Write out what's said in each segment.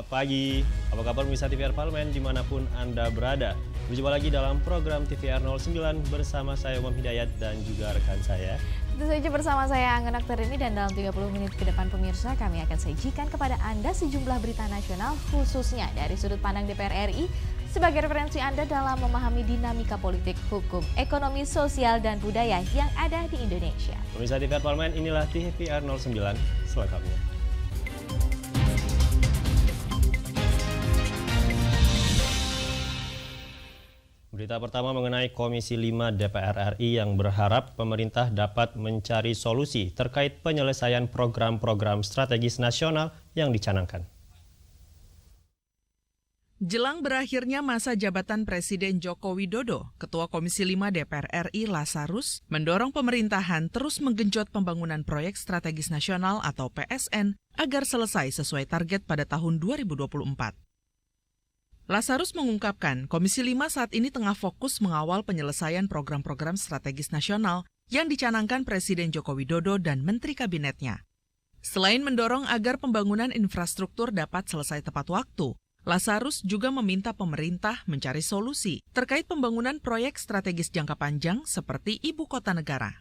Selamat pagi, apa kabar pemirsa TVR Parlemen dimanapun Anda berada. Berjumpa lagi dalam program TVR 09 bersama saya Umam Hidayat dan juga rekan saya. Tentu saja bersama saya Angga Naktarini dan dalam 30 menit ke depan pemirsa kami akan sajikan kepada Anda sejumlah berita nasional khususnya dari sudut pandang DPR RI sebagai referensi Anda dalam memahami dinamika politik, hukum, ekonomi, sosial, dan budaya yang ada di Indonesia. Pemirsa TVR Parlemen, inilah TVR 09 selengkapnya. Berita pertama mengenai Komisi 5 DPR RI yang berharap pemerintah dapat mencari solusi terkait penyelesaian program-program strategis nasional yang dicanangkan. Jelang berakhirnya masa jabatan Presiden Joko Widodo, Ketua Komisi 5 DPR RI Lazarus mendorong pemerintahan terus menggenjot pembangunan proyek strategis nasional atau PSN agar selesai sesuai target pada tahun 2024. Lazarus mengungkapkan Komisi 5 saat ini tengah fokus mengawal penyelesaian program-program strategis nasional yang dicanangkan Presiden Joko Widodo dan Menteri Kabinetnya. Selain mendorong agar pembangunan infrastruktur dapat selesai tepat waktu, Lazarus juga meminta pemerintah mencari solusi terkait pembangunan proyek strategis jangka panjang seperti Ibu Kota Negara.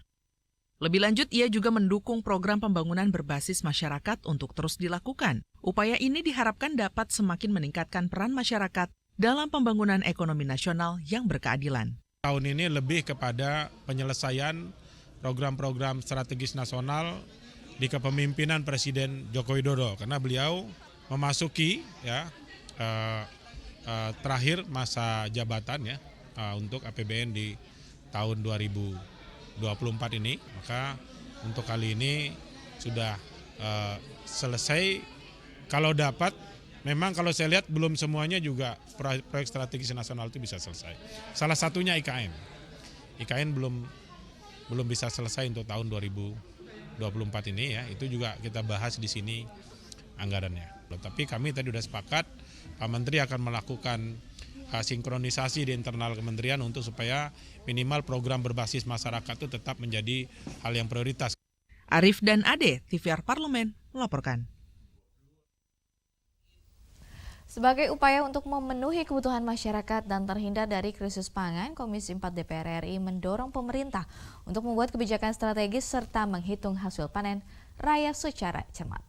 Lebih lanjut, ia juga mendukung program pembangunan berbasis masyarakat untuk terus dilakukan. Upaya ini diharapkan dapat semakin meningkatkan peran masyarakat dalam pembangunan ekonomi nasional yang berkeadilan. Tahun ini lebih kepada penyelesaian program-program strategis nasional di kepemimpinan Presiden Joko Widodo karena beliau memasuki terakhir masa jabatan untuk APBN di tahun 2024 ini, maka untuk kali ini sudah selesai. Kalau dapat, memang kalau saya lihat belum semuanya juga proyek strategis nasional itu bisa selesai. Salah satunya IKN. IKN belum bisa selesai untuk tahun 2024 ini ya. Itu juga kita bahas di sini anggarannya. Tapi kami tadi sudah sepakat, Pak Menteri akan melakukan sinkronisasi di internal kementerian untuk supaya minimal program berbasis masyarakat itu tetap menjadi hal yang prioritas. Arif dan Ade, TVR Parlemen, melaporkan. Sebagai upaya untuk memenuhi kebutuhan masyarakat dan terhindar dari krisis pangan, Komisi 4 DPR RI mendorong pemerintah untuk membuat kebijakan strategis serta menghitung hasil panen raya secara cermat.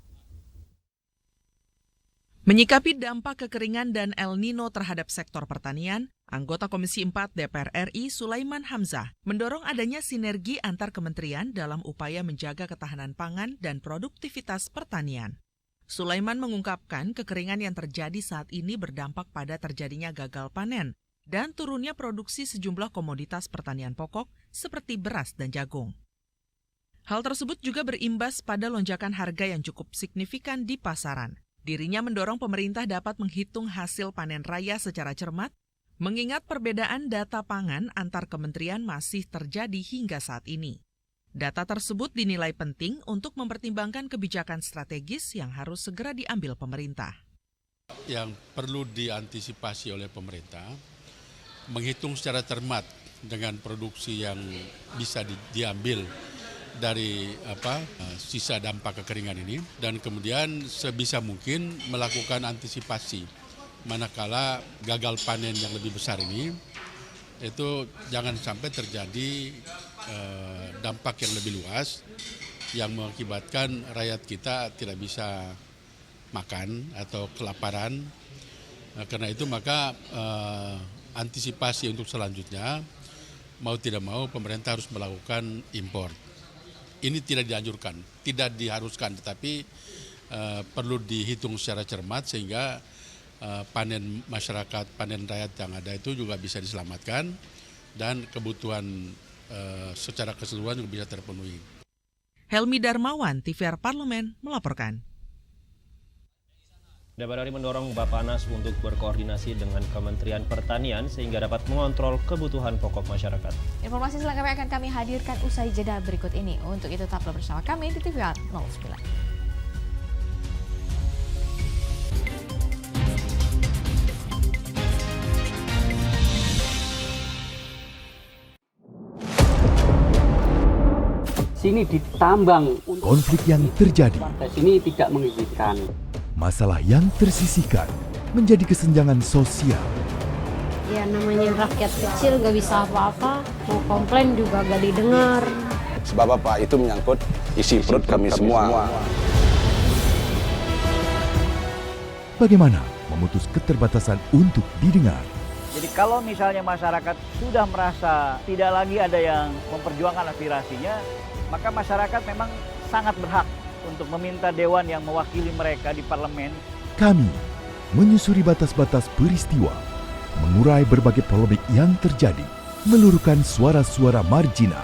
Menyikapi dampak kekeringan dan El Nino terhadap sektor pertanian, anggota Komisi 4 DPR RI Sulaiman Hamzah mendorong adanya sinergi antar kementerian dalam upaya menjaga ketahanan pangan dan produktivitas pertanian. Sulaiman mengungkapkan kekeringan yang terjadi saat ini berdampak pada terjadinya gagal panen dan turunnya produksi sejumlah komoditas pertanian pokok seperti beras dan jagung. Hal tersebut juga berimbas pada lonjakan harga yang cukup signifikan di pasaran. Dirinya mendorong pemerintah dapat menghitung hasil panen raya secara cermat, mengingat perbedaan data pangan antar kementerian masih terjadi hingga saat ini. Data tersebut dinilai penting untuk mempertimbangkan kebijakan strategis yang harus segera diambil pemerintah. Yang perlu diantisipasi oleh pemerintah, menghitung secara cermat dengan produksi yang bisa diambil dari sisa dampak kekeringan ini, dan kemudian sebisa mungkin melakukan antisipasi manakala gagal panen yang lebih besar ini itu jangan sampai terjadi dampak yang lebih luas yang mengakibatkan rakyat kita tidak bisa makan atau kelaparan. Karena itu maka antisipasi untuk selanjutnya mau tidak mau pemerintah harus melakukan impor. Ini tidak dianjurkan, tidak diharuskan, tetapi perlu dihitung secara cermat sehingga panen masyarakat, panen rakyat yang ada itu juga bisa diselamatkan dan kebutuhan secara keseluruhan juga bisa terpenuhi. Helmi Darmawan, TVR Parlemen, melaporkan. DPR RI mendorong Bappenas untuk berkoordinasi dengan Kementerian Pertanian sehingga dapat mengontrol kebutuhan pokok masyarakat. Informasi selengkapnya akan kami hadirkan usai jeda berikut ini. Untuk itu tetaplah bersama kami di TVR 09. Sini ditambang. Konflik yang terjadi Sini tidak mengizinkan. masalah yang tersisihkan menjadi kesenjangan sosial. Ya namanya rakyat kecil gak bisa apa-apa, mau komplain juga gak didengar. Sebab apa? Itu menyangkut isi perut kami semua. Bagaimana memutus keterbatasan untuk didengar? Jadi kalau misalnya masyarakat sudah merasa tidak lagi ada yang memperjuangkan aspirasinya, maka masyarakat memang sangat berhak untuk meminta dewan yang mewakili mereka di parlemen. Kami menyusuri batas-batas peristiwa, mengurai berbagai polemik yang terjadi, meluruhkan suara-suara marginal,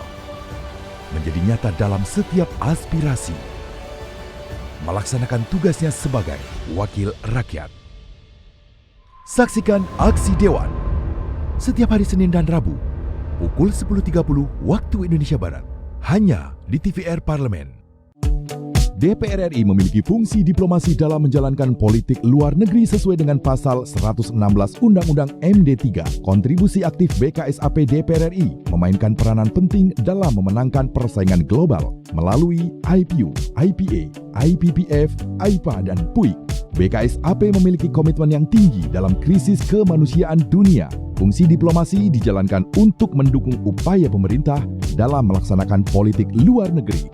menjadi nyata dalam setiap aspirasi, melaksanakan tugasnya sebagai wakil rakyat. Saksikan Aksi Dewan setiap hari Senin dan Rabu pukul 10.30 waktu Indonesia Barat hanya di TVR Parlemen. DPR RI memiliki fungsi diplomasi dalam menjalankan politik luar negeri sesuai dengan pasal 116 Undang-Undang MD3. Kontribusi aktif BKSAP DPR RI memainkan peranan penting dalam memenangkan persaingan global melalui IPU, IPA, IPPF, AIPA, dan PUIK. BKSAP memiliki komitmen yang tinggi dalam krisis kemanusiaan dunia. Fungsi diplomasi dijalankan untuk mendukung upaya pemerintah dalam melaksanakan politik luar negeri.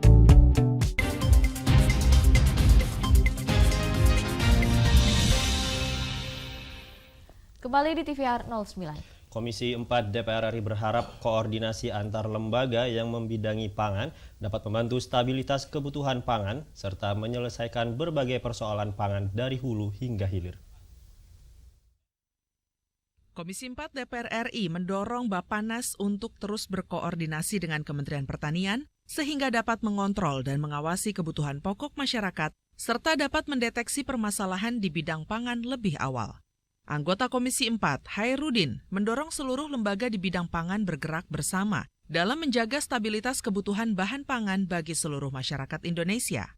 Kembali di TVR 09. Komisi 4 DPR RI berharap koordinasi antar lembaga yang membidangi pangan dapat membantu stabilitas kebutuhan pangan serta menyelesaikan berbagai persoalan pangan dari hulu hingga hilir. Komisi 4 DPR RI mendorong Bappenas untuk terus berkoordinasi dengan Kementerian Pertanian sehingga dapat mengontrol dan mengawasi kebutuhan pokok masyarakat serta dapat mendeteksi permasalahan di bidang pangan lebih awal. Anggota Komisi 4, Hairudin, mendorong seluruh lembaga di bidang pangan bergerak bersama dalam menjaga stabilitas kebutuhan bahan pangan bagi seluruh masyarakat Indonesia.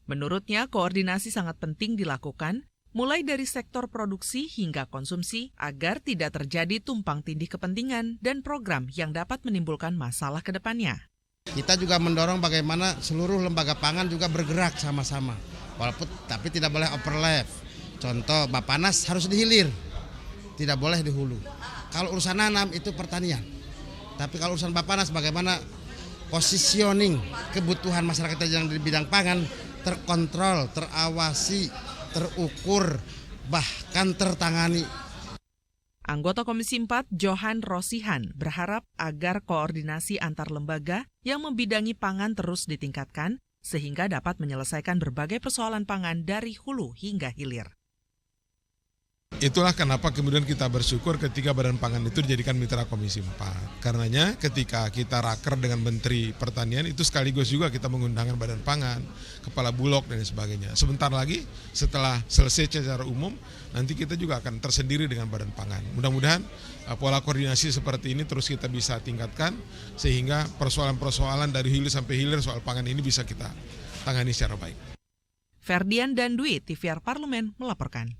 Menurutnya, koordinasi sangat penting dilakukan, mulai dari sektor produksi hingga konsumsi, agar tidak terjadi tumpang tindih kepentingan dan program yang dapat menimbulkan masalah ke depannya. Kita juga mendorong bagaimana seluruh lembaga pangan juga bergerak sama-sama, walaupun tapi tidak boleh overlap. Contoh, Bappenas harus di hilir, tidak boleh di hulu. Kalau urusan nanam itu pertanian. Tapi kalau urusan Bappenas bagaimana positioning kebutuhan masyarakat yang di bidang pangan terkontrol, terawasi, terukur, bahkan tertangani. Anggota Komisi 4, Johan Rosihan, berharap agar koordinasi antar lembaga yang membidangi pangan terus ditingkatkan sehingga dapat menyelesaikan berbagai persoalan pangan dari hulu hingga hilir. Itulah kenapa kemudian kita bersyukur ketika Badan Pangan itu dijadikan mitra Komisi 4. Karenanya ketika kita raker dengan Menteri Pertanian itu sekaligus juga kita mengundangkan Badan Pangan, Kepala Bulog dan sebagainya. Sebentar lagi setelah selesai secara umum nanti kita juga akan tersendiri dengan Badan Pangan. Mudah-mudahan pola koordinasi seperti ini terus kita bisa tingkatkan sehingga persoalan-persoalan dari hilir sampai hilir soal pangan ini bisa kita tangani secara baik. Ferdian dan Dwi, TVR Parlemen melaporkan.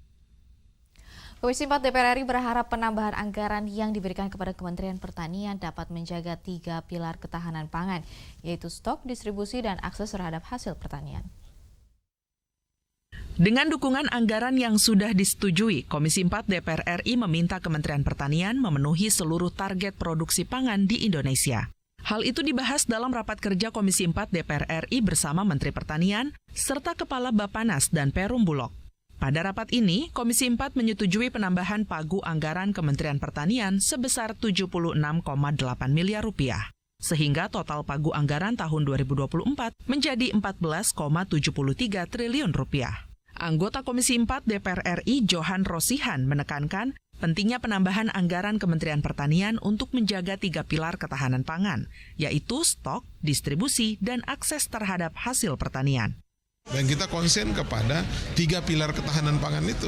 Komisi 4 DPR RI berharap penambahan anggaran yang diberikan kepada Kementerian Pertanian dapat menjaga 3 pilar ketahanan pangan, yaitu stok, distribusi, dan akses terhadap hasil pertanian. Dengan dukungan anggaran yang sudah disetujui, Komisi 4 DPR RI meminta Kementerian Pertanian memenuhi seluruh target produksi pangan di Indonesia. Hal itu dibahas dalam rapat kerja Komisi 4 DPR RI bersama Menteri Pertanian, serta Kepala Bappenas dan Perum Bulog. Pada rapat ini, Komisi 4 menyetujui penambahan pagu anggaran Kementerian Pertanian sebesar 76,8 miliar rupiah, sehingga total pagu anggaran tahun 2024 menjadi 14,73 triliun rupiah. Anggota Komisi 4 DPR RI Johan Rosihan menekankan pentingnya penambahan anggaran Kementerian Pertanian untuk menjaga 3 pilar ketahanan pangan, yaitu stok, distribusi, dan akses terhadap hasil pertanian. Dan kita konsen kepada 3 pilar ketahanan pangan itu,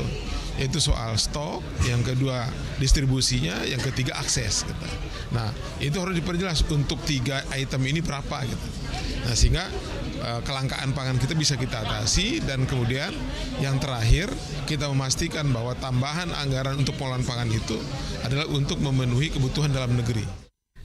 yaitu soal stok, yang kedua distribusinya, yang ketiga akses. Gitu. Nah, itu harus diperjelas untuk 3 item ini berapa. Gitu. Nah, sehingga kelangkaan pangan kita bisa kita atasi, dan kemudian yang terakhir kita memastikan bahwa tambahan anggaran untuk pengelolaan pangan itu adalah untuk memenuhi kebutuhan dalam negeri.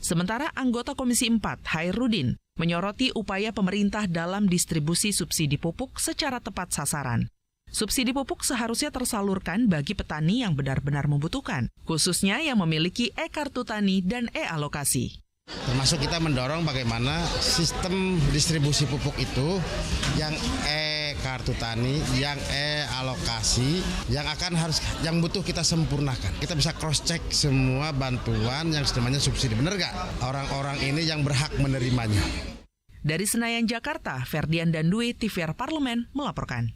Sementara anggota Komisi 4, Hairudin, menyoroti upaya pemerintah dalam distribusi subsidi pupuk secara tepat sasaran. Subsidi pupuk seharusnya tersalurkan bagi petani yang benar-benar membutuhkan, khususnya yang memiliki e-kartu tani dan e-alokasi. Termasuk kita mendorong bagaimana sistem distribusi pupuk itu yang e-kartu tani, yang e-alokasi, yang butuh kita sempurnakan. Kita bisa cross-check semua bantuan yang namanya subsidi. Benar nggak? Orang-orang ini yang berhak menerimanya. Dari Senayan, Jakarta, Ferdian dan Dwi, TVR Parlemen melaporkan.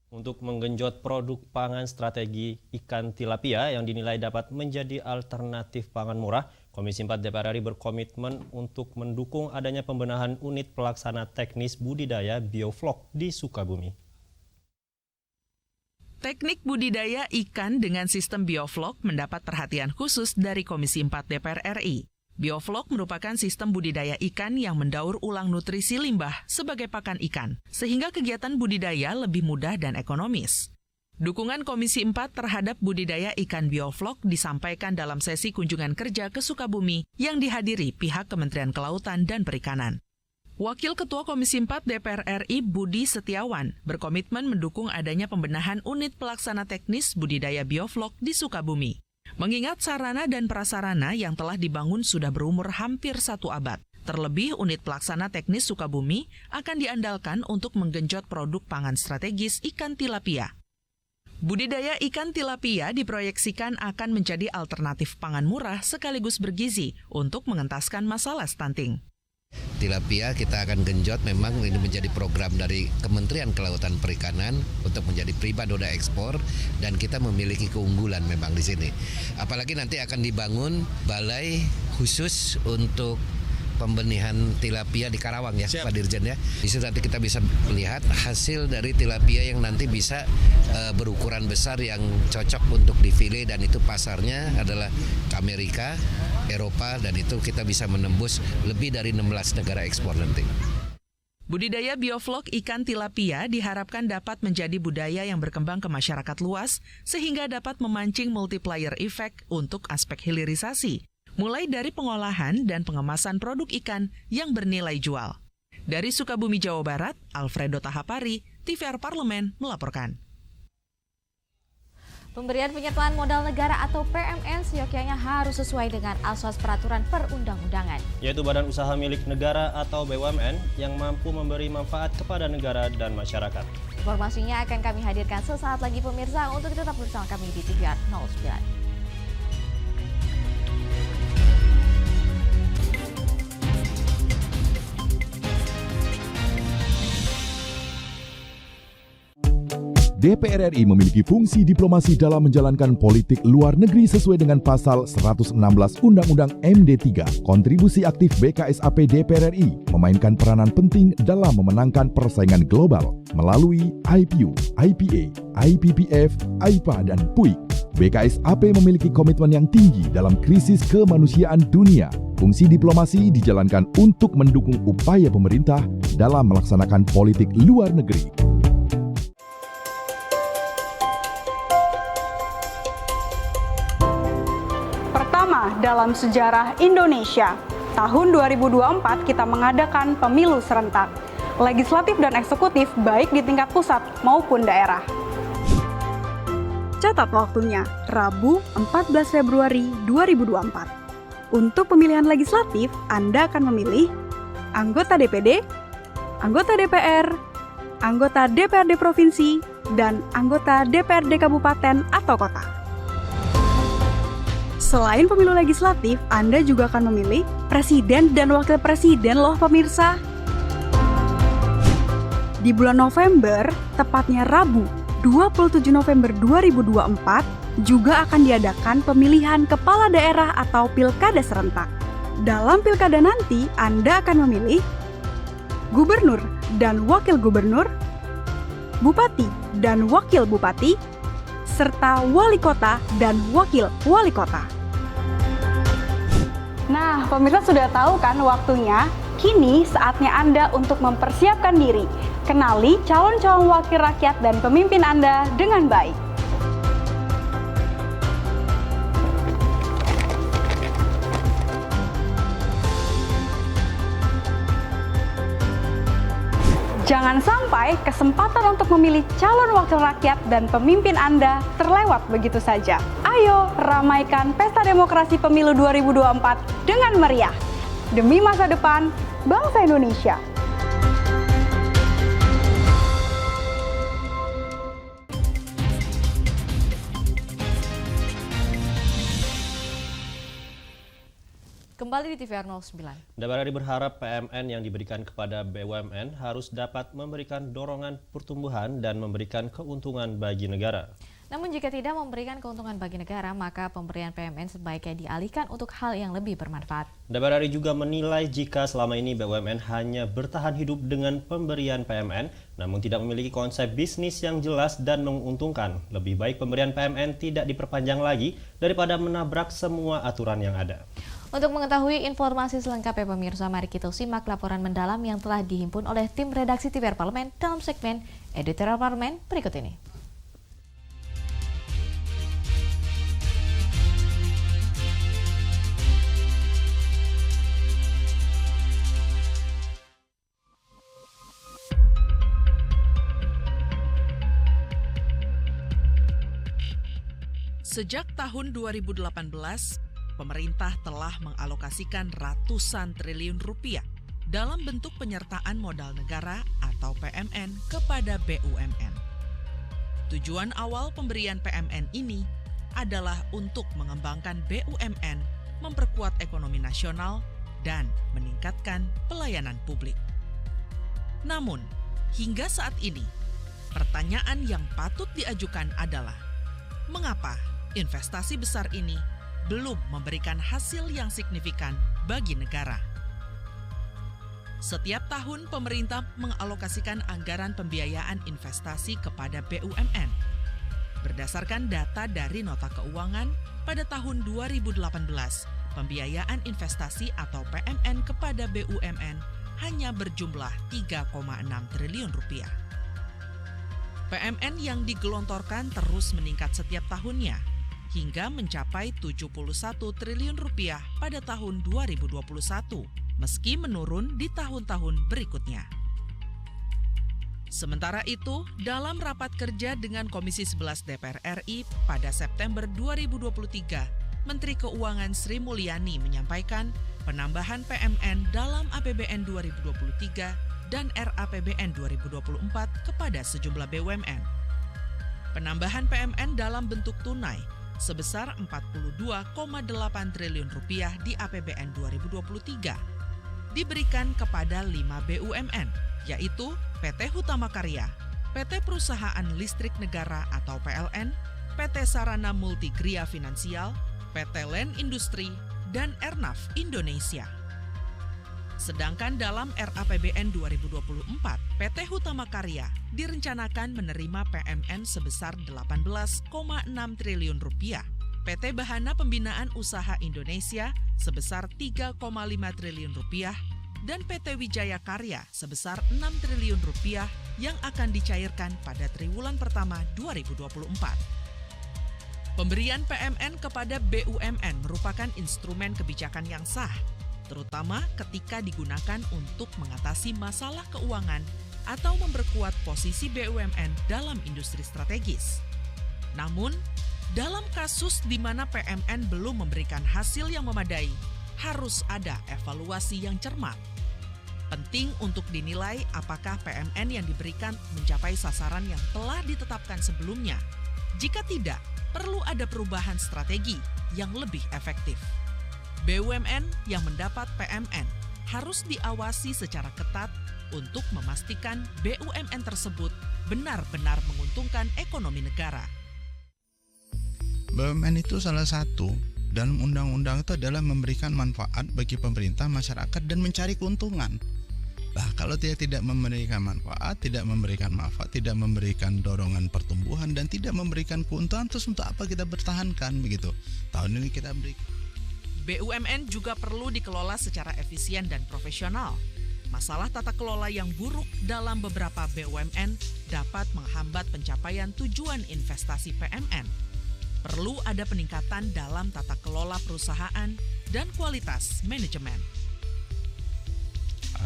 Untuk menggenjot produk pangan strategi ikan tilapia yang dinilai dapat menjadi alternatif pangan murah, Komisi 4 DPR RI berkomitmen untuk mendukung adanya pembenahan unit pelaksana teknis budidaya bioflok di Sukabumi. Teknik budidaya ikan dengan sistem bioflok mendapat perhatian khusus dari Komisi 4 DPR RI. Bioflok merupakan sistem budidaya ikan yang mendaur ulang nutrisi limbah sebagai pakan ikan, sehingga kegiatan budidaya lebih mudah dan ekonomis. Dukungan Komisi 4 terhadap budidaya ikan bioflok disampaikan dalam sesi kunjungan kerja ke Sukabumi yang dihadiri pihak Kementerian Kelautan dan Perikanan. Wakil Ketua Komisi 4 DPR RI Budi Setiawan berkomitmen mendukung adanya pembenahan unit pelaksana teknis budidaya bioflok di Sukabumi. Mengingat sarana dan prasarana yang telah dibangun sudah berumur hampir 1 abad. Terlebih, unit pelaksana teknis Sukabumi akan diandalkan untuk menggenjot produk pangan strategis ikan tilapia. Budidaya ikan tilapia diproyeksikan akan menjadi alternatif pangan murah sekaligus bergizi untuk mengentaskan masalah stunting. Tilapia kita akan genjot, memang ini menjadi program dari Kementerian Kelautan Perikanan untuk menjadi primadona ekspor, dan kita memiliki keunggulan memang di sini. Apalagi nanti akan dibangun balai khusus untuk pembenihan tilapia di Karawang ya, Pak Dirjen ya. Di situ nanti kita bisa melihat hasil dari tilapia yang nanti bisa berukuran besar yang cocok untuk difile, dan itu pasarnya adalah ke Amerika, Eropa, dan itu kita bisa menembus lebih dari 16 negara ekspor nanti. Budidaya bioflok ikan tilapia diharapkan dapat menjadi budaya yang berkembang ke masyarakat luas sehingga dapat memancing multiplier effect untuk aspek hilirisasi, mulai dari pengolahan dan pengemasan produk ikan yang bernilai jual. Dari Sukabumi, Jawa Barat, Alfredo Tahapari, TVR Parlemen melaporkan. Pemberian penyertaan modal negara atau PMN seyogyanya harus sesuai dengan asas peraturan perundang-undangan. Yaitu badan usaha milik negara atau BUMN yang mampu memberi manfaat kepada negara dan masyarakat. Informasinya akan kami hadirkan sesaat lagi pemirsa, untuk tetap bersama kami di TVR 09. DPR RI memiliki fungsi diplomasi dalam menjalankan politik luar negeri sesuai dengan pasal 116 Undang-Undang MD 3. Kontribusi aktif BKSAP DPR RI memainkan peranan penting dalam memenangkan persaingan global melalui IPU, IPA, IPPF, AIPA, dan PUIK. BKSAP memiliki komitmen yang tinggi dalam krisis kemanusiaan dunia. Fungsi diplomasi dijalankan untuk mendukung upaya pemerintah dalam melaksanakan politik luar negeri. Dalam sejarah Indonesia, tahun 2024 kita mengadakan pemilu serentak, legislatif dan eksekutif baik di tingkat pusat maupun daerah. Catat waktunya, Rabu 14 Februari 2024. Untuk pemilihan legislatif, Anda akan memilih anggota DPD, anggota DPR, anggota DPRD Provinsi, dan anggota DPRD Kabupaten atau Kota. Selain pemilu legislatif, Anda juga akan memilih presiden dan wakil presiden loh pemirsa. Di bulan November, tepatnya Rabu 27 November 2024, juga akan diadakan pemilihan kepala daerah atau pilkada serentak. Dalam pilkada nanti, Anda akan memilih gubernur dan wakil gubernur, bupati dan wakil bupati, serta wali kota dan wakil wali kota. Nah, pemirsa sudah tahu kan waktunya? Kini saatnya Anda untuk mempersiapkan diri. Kenali calon-calon wakil rakyat dan pemimpin Anda dengan baik. Jangan sampai kesempatan untuk memilih calon wakil rakyat dan pemimpin Anda terlewat begitu saja. Ayo ramaikan Pesta Demokrasi Pemilu 2024 dengan meriah. Demi masa depan bangsa Indonesia. Kembali di TVR 09. DPR RI berharap PMN yang diberikan kepada BUMN harus dapat memberikan dorongan pertumbuhan dan memberikan keuntungan bagi negara. Namun jika tidak memberikan keuntungan bagi negara, maka pemberian PMN sebaiknya dialihkan untuk hal yang lebih bermanfaat. DPR RI juga menilai jika selama ini BUMN hanya bertahan hidup dengan pemberian PMN, namun tidak memiliki konsep bisnis yang jelas dan menguntungkan. Lebih baik pemberian PMN tidak diperpanjang lagi daripada menabrak semua aturan yang ada. Untuk mengetahui informasi selengkapnya pemirsa, mari kita simak laporan mendalam yang telah dihimpun oleh tim redaksi TVR Parlemen dalam segmen Editorial Parlemen berikut ini. Sejak tahun 2018, pemerintah telah mengalokasikan ratusan triliun rupiah dalam bentuk penyertaan modal negara atau PMN kepada BUMN. Tujuan awal pemberian PMN ini adalah untuk mengembangkan BUMN, memperkuat ekonomi nasional, dan meningkatkan pelayanan publik. Namun, hingga saat ini, pertanyaan yang patut diajukan adalah, mengapa investasi besar ini belum memberikan hasil yang signifikan bagi negara? Setiap tahun pemerintah mengalokasikan anggaran pembiayaan investasi kepada BUMN. Berdasarkan data dari Nota Keuangan, pada tahun 2018, pembiayaan investasi atau PMN kepada BUMN hanya berjumlah 3,6 triliun rupiah. PMN yang digelontorkan terus meningkat setiap tahunnya, hingga mencapai 71 triliun rupiah pada tahun 2021, meski menurun di tahun-tahun berikutnya. Sementara itu, dalam rapat kerja dengan Komisi 11 DPR RI pada September 2023, Menteri Keuangan Sri Mulyani menyampaikan penambahan PMN dalam APBN 2023 dan RAPBN 2024 kepada sejumlah BUMN. Penambahan PMN dalam bentuk tunai sebesar 42,8 triliun rupiah di APBN 2023 diberikan kepada 5 BUMN, yaitu PT Hutama Karya, PT Perusahaan Listrik Negara atau PLN, PT Sarana Multigria Finansial, PT Land Industri, dan Airnav Indonesia. Sedangkan dalam RAPBN 2024, PT Hutama Karya direncanakan menerima PMN sebesar 18,6 triliun rupiah, PT Bahana Pembinaan Usaha Indonesia sebesar 3,5 triliun rupiah, dan PT Wijaya Karya sebesar 6 triliun rupiah yang akan dicairkan pada triwulan pertama 2024. Pemberian PMN kepada BUMN merupakan instrumen kebijakan yang sah, terutama ketika digunakan untuk mengatasi masalah keuangan atau memperkuat posisi BUMN dalam industri strategis. Namun, dalam kasus di mana PMN belum memberikan hasil yang memadai, harus ada evaluasi yang cermat. Penting untuk dinilai apakah PMN yang diberikan mencapai sasaran yang telah ditetapkan sebelumnya. Jika tidak, perlu ada perubahan strategi yang lebih efektif. BUMN yang mendapat PMN harus diawasi secara ketat untuk memastikan BUMN tersebut benar-benar menguntungkan ekonomi negara. BUMN itu salah satu dalam undang-undang itu adalah memberikan manfaat bagi pemerintah, masyarakat, dan mencari keuntungan. Nah, kalau dia tidak memberikan manfaat, tidak memberikan manfaat, tidak memberikan dorongan pertumbuhan, dan tidak memberikan keuntungan, terus untuk apa kita bertahankan begitu? Tahun ini kita berikan. BUMN juga perlu dikelola secara efisien dan profesional. Masalah tata kelola yang buruk dalam beberapa BUMN dapat menghambat pencapaian tujuan investasi PMN. Perlu ada peningkatan dalam tata kelola perusahaan dan kualitas manajemen.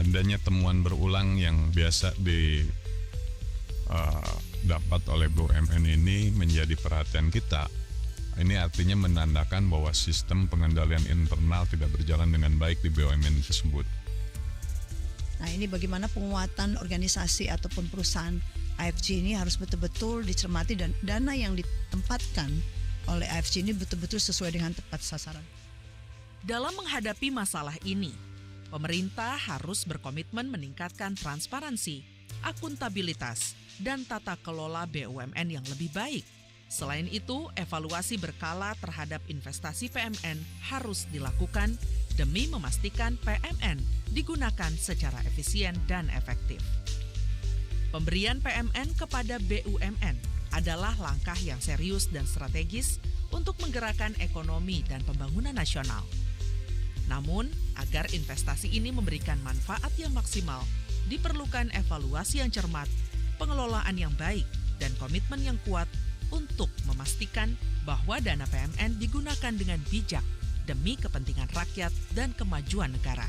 adanya temuan berulang yang biasa dapat oleh BUMN ini menjadi perhatian kita. Ini artinya menandakan bahwa sistem pengendalian internal tidak berjalan dengan baik di BUMN tersebut. Nah, ini bagaimana penguatan organisasi ataupun perusahaan AFC ini harus betul-betul dicermati dan dana yang ditempatkan oleh AFC ini betul-betul sesuai dengan tepat sasaran. Dalam menghadapi masalah ini, pemerintah harus berkomitmen meningkatkan transparansi, akuntabilitas, dan tata kelola BUMN yang lebih baik. Selain itu, evaluasi berkala terhadap investasi PMN harus dilakukan demi memastikan PMN digunakan secara efisien dan efektif. Pemberian PMN kepada BUMN adalah langkah yang serius dan strategis untuk menggerakkan ekonomi dan pembangunan nasional. Namun, agar investasi ini memberikan manfaat yang maksimal, diperlukan evaluasi yang cermat, pengelolaan yang baik, dan komitmen yang kuat untuk memastikan bahwa dana PMN digunakan dengan bijak demi kepentingan rakyat dan kemajuan negara.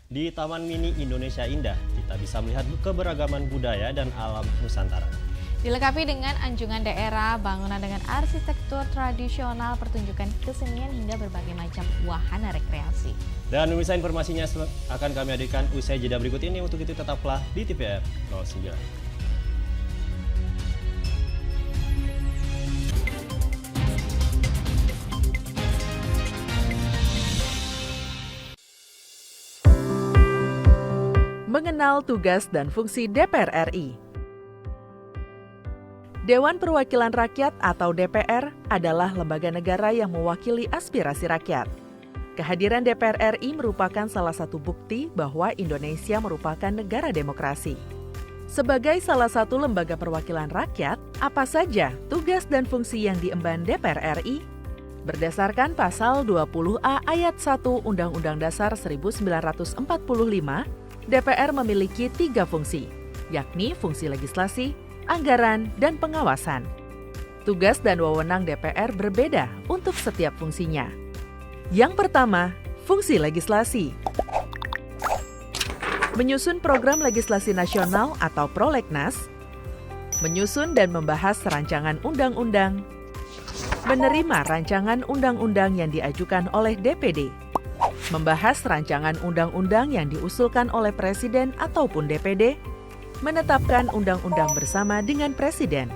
Di Taman Mini Indonesia Indah, kita bisa melihat keberagaman budaya dan alam Nusantara. Dilengkapi dengan anjungan daerah, bangunan dengan arsitektur tradisional, pertunjukan kesenian hingga berbagai macam wahana rekreasi. Dan pemirsa, informasinya akan kami hadirkan usai jeda berikut ini. Untuk itu tetaplah di TVR 09. Mengenal tugas dan fungsi DPR RI. Dewan Perwakilan Rakyat atau DPR adalah lembaga negara yang mewakili aspirasi rakyat. Kehadiran DPR RI merupakan salah satu bukti bahwa Indonesia merupakan negara demokrasi. Sebagai salah satu lembaga perwakilan rakyat, apa saja tugas dan fungsi yang diemban DPR RI? Berdasarkan pasal 20A ayat 1 Undang-Undang Dasar 1945, DPR memiliki 3 fungsi, yakni fungsi legislasi, anggaran, dan pengawasan. Tugas dan wewenang DPR berbeda untuk setiap fungsinya. Yang pertama, fungsi legislasi. Menyusun program legislasi nasional atau prolegnas, menyusun dan membahas rancangan undang-undang, menerima rancangan undang-undang yang diajukan oleh DPD, membahas rancangan undang-undang yang diusulkan oleh Presiden ataupun DPD, menetapkan undang-undang bersama dengan Presiden,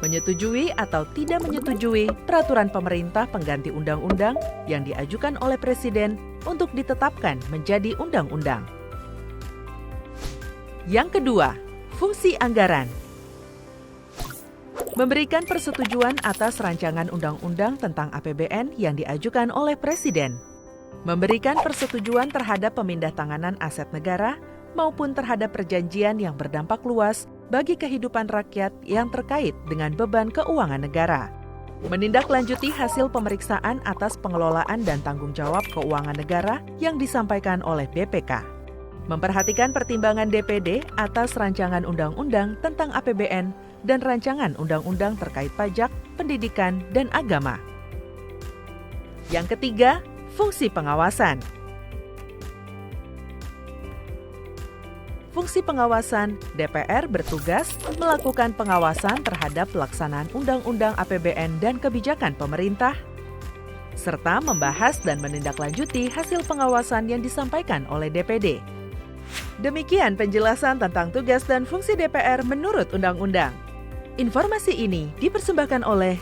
menyetujui atau tidak menyetujui peraturan pemerintah pengganti undang-undang yang diajukan oleh Presiden untuk ditetapkan menjadi undang-undang. Yang kedua, fungsi anggaran. Memberikan persetujuan atas rancangan undang-undang tentang APBN yang diajukan oleh Presiden. Memberikan persetujuan terhadap pemindah-tanganan aset negara maupun terhadap perjanjian yang berdampak luas bagi kehidupan rakyat yang terkait dengan beban keuangan negara. Menindaklanjuti hasil pemeriksaan atas pengelolaan dan tanggung jawab keuangan negara yang disampaikan oleh BPK. Memperhatikan pertimbangan DPD atas rancangan undang-undang tentang APBN dan rancangan undang-undang terkait pajak, pendidikan, dan agama. Yang ketiga, fungsi pengawasan. Fungsi pengawasan, DPR bertugas melakukan pengawasan terhadap pelaksanaan undang-undang APBN dan kebijakan pemerintah, serta membahas dan menindaklanjuti hasil pengawasan yang disampaikan oleh DPD. Demikian penjelasan tentang tugas dan fungsi DPR menurut undang-undang. Informasi ini dipersembahkan oleh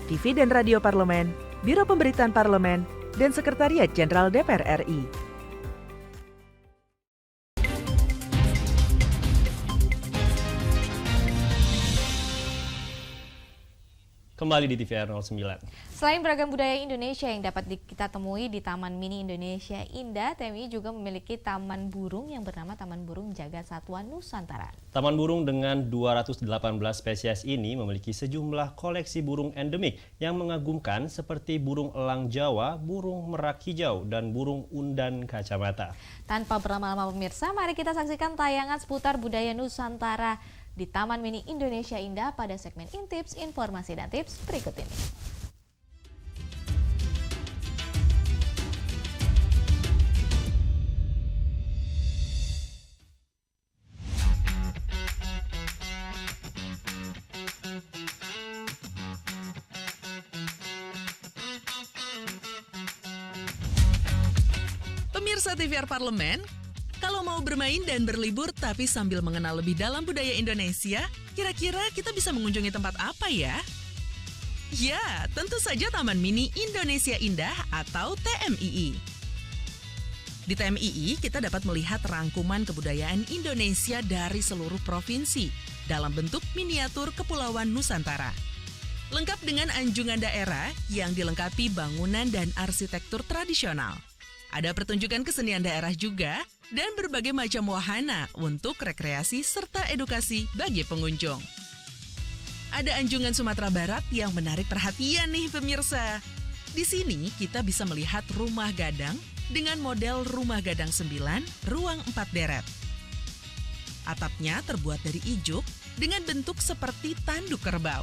TV dan Radio Parlemen, Biro Pemberitaan Parlemen, dan Sekretariat Jenderal DPR RI. Kembali di TVR 09. Selain beragam budaya Indonesia yang dapat kita temui di Taman Mini Indonesia Indah, TMI juga memiliki taman burung yang bernama Taman Burung Jagat Satwa Nusantara. Taman burung dengan 218 spesies ini memiliki sejumlah koleksi burung endemik yang mengagumkan seperti burung elang Jawa, burung merak hijau, dan burung undan kacamata. Tanpa berlama-lama pemirsa, mari kita saksikan tayangan seputar budaya Nusantara di Taman Mini Indonesia Indah pada segmen Intips, Informasi dan Tips berikut ini. Pemirsa TVR Parlemen, kalau mau bermain dan berlibur tapi sambil mengenal lebih dalam budaya Indonesia, kira-kira kita bisa mengunjungi tempat apa ya? Ya, tentu saja Taman Mini Indonesia Indah atau TMII. Di TMII, kita dapat melihat rangkuman kebudayaan Indonesia dari seluruh provinsi dalam bentuk miniatur Kepulauan Nusantara. Lengkap dengan anjungan daerah yang dilengkapi bangunan dan arsitektur tradisional. Ada pertunjukan kesenian daerah juga, dan berbagai macam wahana untuk rekreasi serta edukasi bagi pengunjung. Ada anjungan Sumatera Barat yang menarik perhatian nih pemirsa. Di sini kita bisa melihat rumah gadang dengan model rumah gadang 9, ruang 4 deret. Atapnya terbuat dari ijuk dengan bentuk seperti tanduk kerbau.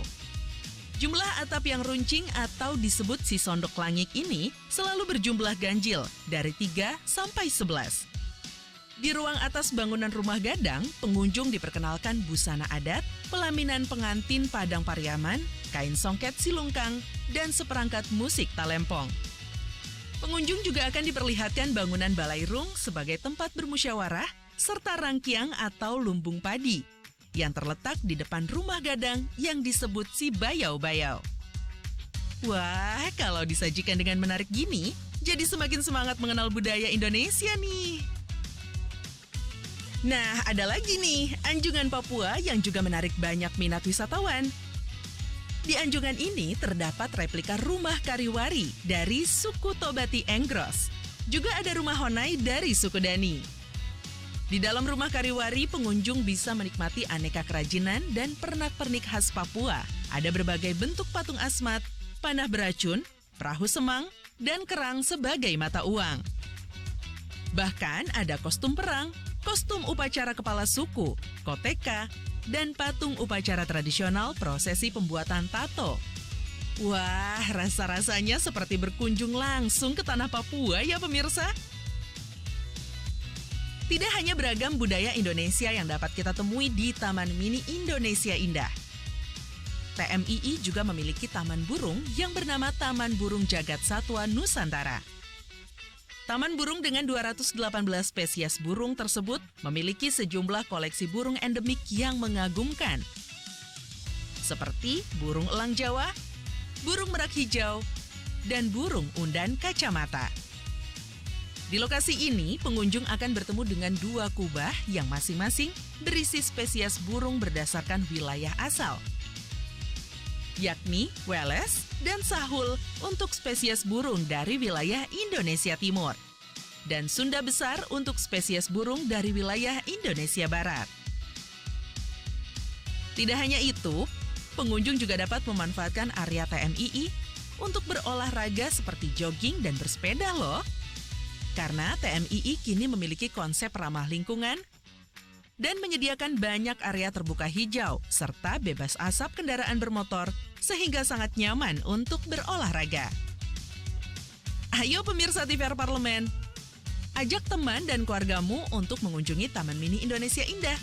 Jumlah atap yang runcing atau disebut si sondok langit ini selalu berjumlah ganjil dari 3 sampai 11. Di ruang atas bangunan rumah gadang, pengunjung diperkenalkan busana adat, pelaminan pengantin Padang Pariaman, kain songket silungkang, dan seperangkat musik talempong. Pengunjung juga akan diperlihatkan bangunan balairung sebagai tempat bermusyawarah, serta rangkiang atau lumbung padi, yang terletak di depan rumah gadang yang disebut si bayau-bayau. Wah, kalau disajikan dengan menarik gini, jadi semakin semangat mengenal budaya Indonesia nih. Nah, ada lagi nih, Anjungan Papua yang juga menarik banyak minat wisatawan. Di Anjungan ini terdapat replika rumah Kariwari dari suku Tobati Enggros. Juga ada rumah Honai dari suku Dani. Di dalam rumah Kariwari, pengunjung bisa menikmati aneka kerajinan dan pernak-pernik khas Papua. Ada berbagai bentuk patung asmat, panah beracun, perahu semang, dan kerang sebagai mata uang. Bahkan ada kostum perang, kostum upacara kepala suku, koteka, dan patung upacara tradisional prosesi pembuatan tato. Wah, rasa-rasanya seperti berkunjung langsung ke tanah Papua ya pemirsa. Tidak hanya beragam budaya Indonesia yang dapat kita temui di Taman Mini Indonesia Indah. TMII juga memiliki taman burung yang bernama Taman Burung Jagat Satwa Nusantara. Taman burung dengan 218 spesies burung tersebut memiliki sejumlah koleksi burung endemik yang mengagumkan. Seperti burung elang Jawa, burung merak hijau, dan burung undan kacamata. Di lokasi ini, pengunjung akan bertemu dengan 2 kubah yang masing-masing berisi spesies burung berdasarkan wilayah asal, yakni Weles dan Sahul untuk spesies burung dari wilayah Indonesia Timur, dan Sunda Besar untuk spesies burung dari wilayah Indonesia Barat. Tidak hanya itu, pengunjung juga dapat memanfaatkan area TMII untuk berolahraga seperti jogging dan bersepeda loh. Karena TMII kini memiliki konsep ramah lingkungan dan menyediakan banyak area terbuka hijau serta bebas asap kendaraan bermotor sehingga sangat nyaman untuk berolahraga. Ayo pemirsa TVR Parlemen, ajak teman dan keluargamu untuk mengunjungi Taman Mini Indonesia Indah.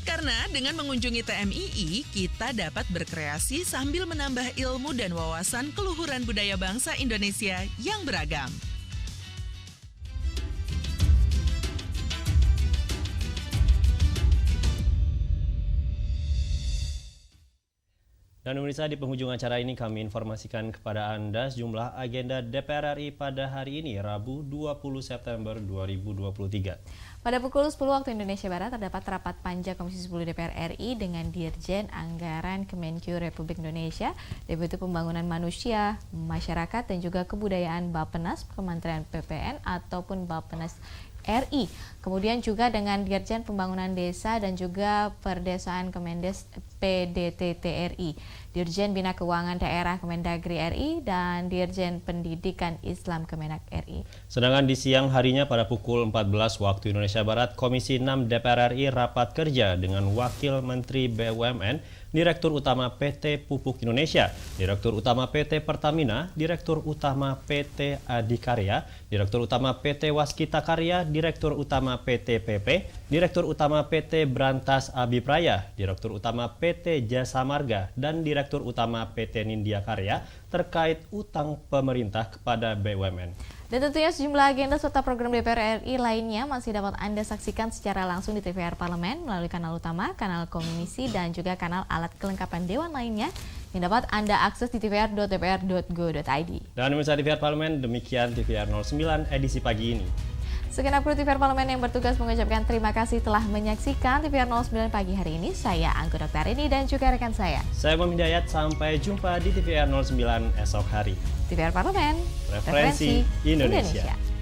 Karena dengan mengunjungi TMII, kita dapat berkreasi sambil menambah ilmu dan wawasan keluhuran budaya bangsa Indonesia yang beragam. Dan pemirsa, di penghujung acara ini kami informasikan kepada Anda sejumlah agenda DPR RI pada hari ini, Rabu 20 September 2023. Pada pukul 10 waktu Indonesia Barat terdapat rapat panja Komisi 10 DPR RI dengan Dirjen Anggaran Kemenkyu Republik Indonesia, Deputi Pembangunan Manusia, Masyarakat dan juga Kebudayaan Bappenas, Kementerian PPN ataupun Bappenas RI. Kemudian juga dengan Dirjen Pembangunan Desa dan juga Perdesaan Kemendes PDTT RI, Dirjen Bina Keuangan Daerah Kemendagri RI, dan Dirjen Pendidikan Islam Kemenak RI. Sedangkan di siang harinya pada pukul 14 waktu Indonesia Barat, Komisi 6 DPR RI rapat kerja dengan Wakil Menteri BUMN, Direktur Utama PT Pupuk Indonesia, Direktur Utama PT Pertamina, Direktur Utama PT Adikarya, Direktur Utama PT Waskita Karya, Direktur Utama PT PP, Direktur Utama PT Brantas Abipraya, Direktur Utama PT Jasa Marga, dan Direktur Utama PT Nindya Karya terkait utang pemerintah kepada BUMN. Dan tentunya sejumlah agenda serta program DPR RI lainnya masih dapat Anda saksikan secara langsung di TVR Parlemen melalui kanal utama, kanal komisi, dan juga kanal alat kelengkapan dewan lainnya yang dapat Anda akses di tvr.dpr.go.id. Dan pemirsa TVR Parlemen, demikian TVR 09 edisi pagi ini. Segenap kru TVR Parlemen yang bertugas mengucapkan terima kasih telah menyaksikan TVR 09 pagi hari ini. Saya Anggun Oktarini dan juga rekan saya. Saya Muhammad Hidayat, sampai jumpa di TVR 09 esok hari. TVR Parlemen, Referensi Indonesia.